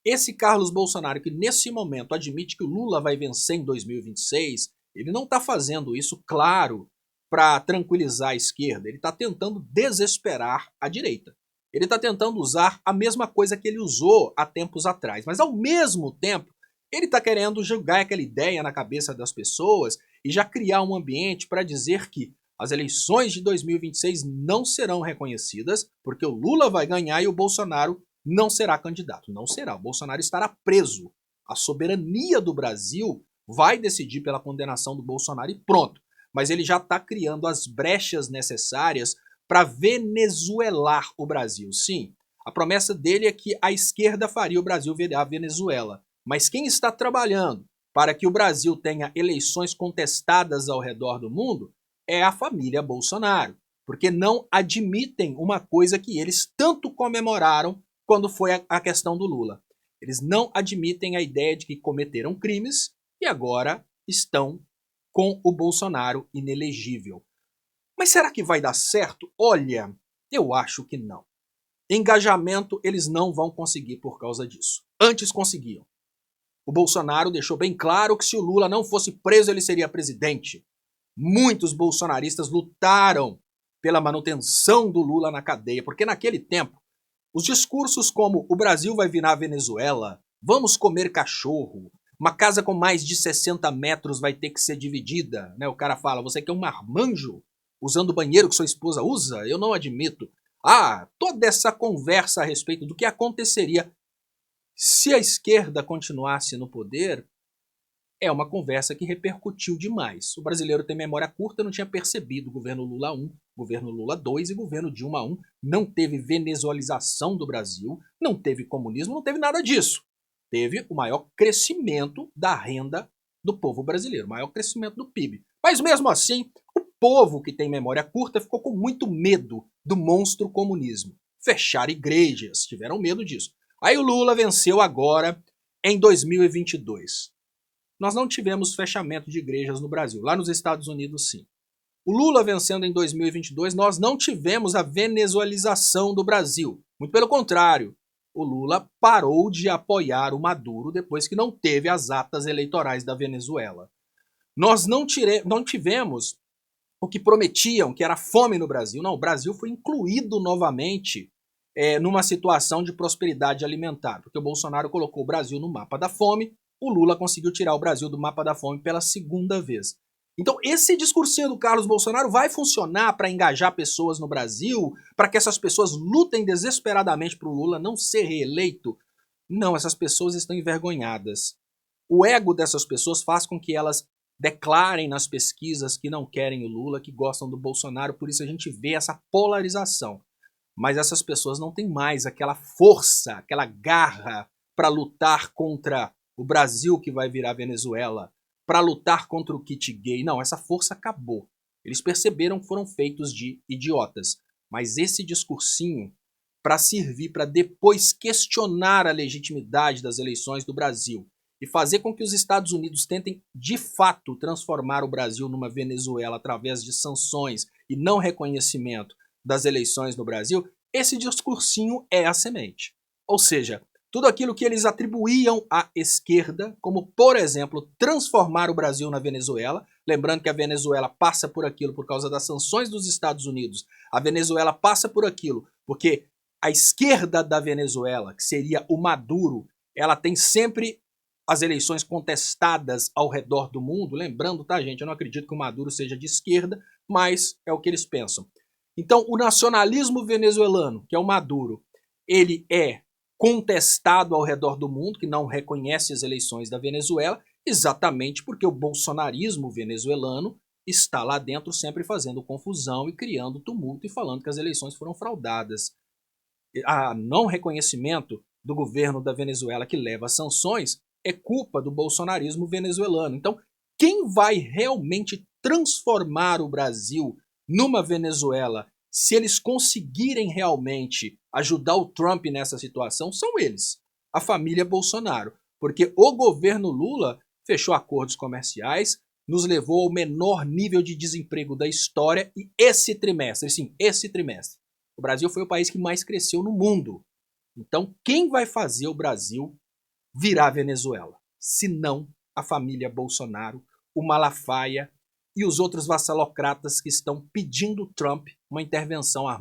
Esse Carlos Bolsonaro, que nesse momento admite que o Lula vai vencer em 2026, ele não está fazendo isso, claro, para tranquilizar a esquerda, ele está tentando desesperar a direita. Ele está tentando usar a mesma coisa que ele usou há tempos atrás, mas ao mesmo tempo ele está querendo jogar aquela ideia na cabeça das pessoas e já criar um ambiente para dizer que as eleições de 2026 não serão reconhecidas, porque o Lula vai ganhar e o Bolsonaro não será candidato. Não será. O Bolsonaro estará preso. A soberania do Brasil vai decidir pela condenação do Bolsonaro e pronto. Mas ele já está criando as brechas necessárias para venezuelar o Brasil. Sim, a promessa dele é que a esquerda faria o Brasil virar Venezuela. Mas quem está trabalhando para que o Brasil tenha eleições contestadas ao redor do mundo é a família Bolsonaro, porque não admitem uma coisa que eles tanto comemoraram quando foi a questão do Lula. Eles não admitem a ideia de que cometeram crimes e agora estão com o Bolsonaro inelegível. Mas será que vai dar certo? Olha, eu acho que não. Engajamento eles não vão conseguir por causa disso. Antes conseguiam. O Bolsonaro deixou bem claro que se o Lula não fosse preso, ele seria presidente. Muitos bolsonaristas lutaram pela manutenção do Lula na cadeia, porque naquele tempo, os discursos como o Brasil vai virar Venezuela, vamos comer cachorro, uma casa com mais de 60 metros vai ter que ser dividida, né? O cara fala, você quer um marmanjo usando o banheiro que sua esposa usa? Eu não admito. Toda essa conversa a respeito do que aconteceria se a esquerda continuasse no poder é uma conversa que repercutiu demais. O brasileiro tem memória curta, não tinha percebido o governo Lula 1, governo Lula 2 e governo Dilma 1. Não teve venezuelização do Brasil, não teve comunismo, não teve nada disso. Teve o maior crescimento da renda do povo brasileiro, o maior crescimento do PIB. Mas mesmo assim, o povo que tem memória curta ficou com muito medo do monstro comunismo. Fecharam igrejas, tiveram medo disso. Aí o Lula venceu agora em 2022. Nós não tivemos fechamento de igrejas no Brasil. Lá nos Estados Unidos, sim. O Lula vencendo em 2022, nós não tivemos a venezuelização do Brasil. Muito pelo contrário, o Lula parou de apoiar o Maduro depois que não teve as atas eleitorais da Venezuela. Nós não tivemos o que prometiam, que era fome no Brasil. Não, o Brasil foi incluído novamente numa situação de prosperidade alimentar, porque o Bolsonaro colocou o Brasil no mapa da fome, o Lula conseguiu tirar o Brasil do mapa da fome pela segunda vez. Então esse discursinho do Carlos Bolsonaro vai funcionar para engajar pessoas no Brasil, para que essas pessoas lutem desesperadamente para o Lula não ser reeleito? Não, essas pessoas estão envergonhadas. O ego dessas pessoas faz com que elas declarem nas pesquisas que não querem o Lula, que gostam do Bolsonaro, por isso a gente vê essa polarização. Mas essas pessoas não têm mais aquela força, aquela garra para lutar contra o Brasil que vai virar Venezuela, para lutar contra o kit gay. Não, essa força acabou. Eles perceberam que foram feitos de idiotas. Mas esse discursinho, para servir para depois questionar a legitimidade das eleições do Brasil e fazer com que os Estados Unidos tentem de fato transformar o Brasil numa Venezuela através de sanções e não reconhecimento das eleições no Brasil, esse discursinho é a semente. Ou seja, tudo aquilo que eles atribuíam à esquerda, como, por exemplo, transformar o Brasil na Venezuela, lembrando que a Venezuela passa por aquilo por causa das sanções dos Estados Unidos, a Venezuela passa por aquilo porque a esquerda da Venezuela, que seria o Maduro, ela tem sempre as eleições contestadas ao redor do mundo, lembrando, tá, gente, eu não acredito que o Maduro seja de esquerda, mas é o que eles pensam. Então, o nacionalismo venezuelano, que é o Maduro, ele é contestado ao redor do mundo, que não reconhece as eleições da Venezuela, exatamente porque o bolsonarismo venezuelano está lá dentro sempre fazendo confusão e criando tumulto e falando que as eleições foram fraudadas. A não reconhecimento do governo da Venezuela que leva a sanções é culpa do bolsonarismo venezuelano. Então, quem vai realmente transformar o Brasil numa Venezuela, se eles conseguirem realmente ajudar o Trump nessa situação, são eles, a família Bolsonaro. Porque o governo Lula fechou acordos comerciais, nos levou ao menor nível de desemprego da história e esse trimestre, sim, esse trimestre, o Brasil foi o país que mais cresceu no mundo. Então, quem vai fazer o Brasil virá a Venezuela. Se não, a família Bolsonaro, o Malafaia e os outros vassalocratas que estão pedindo Trump uma intervenção armada.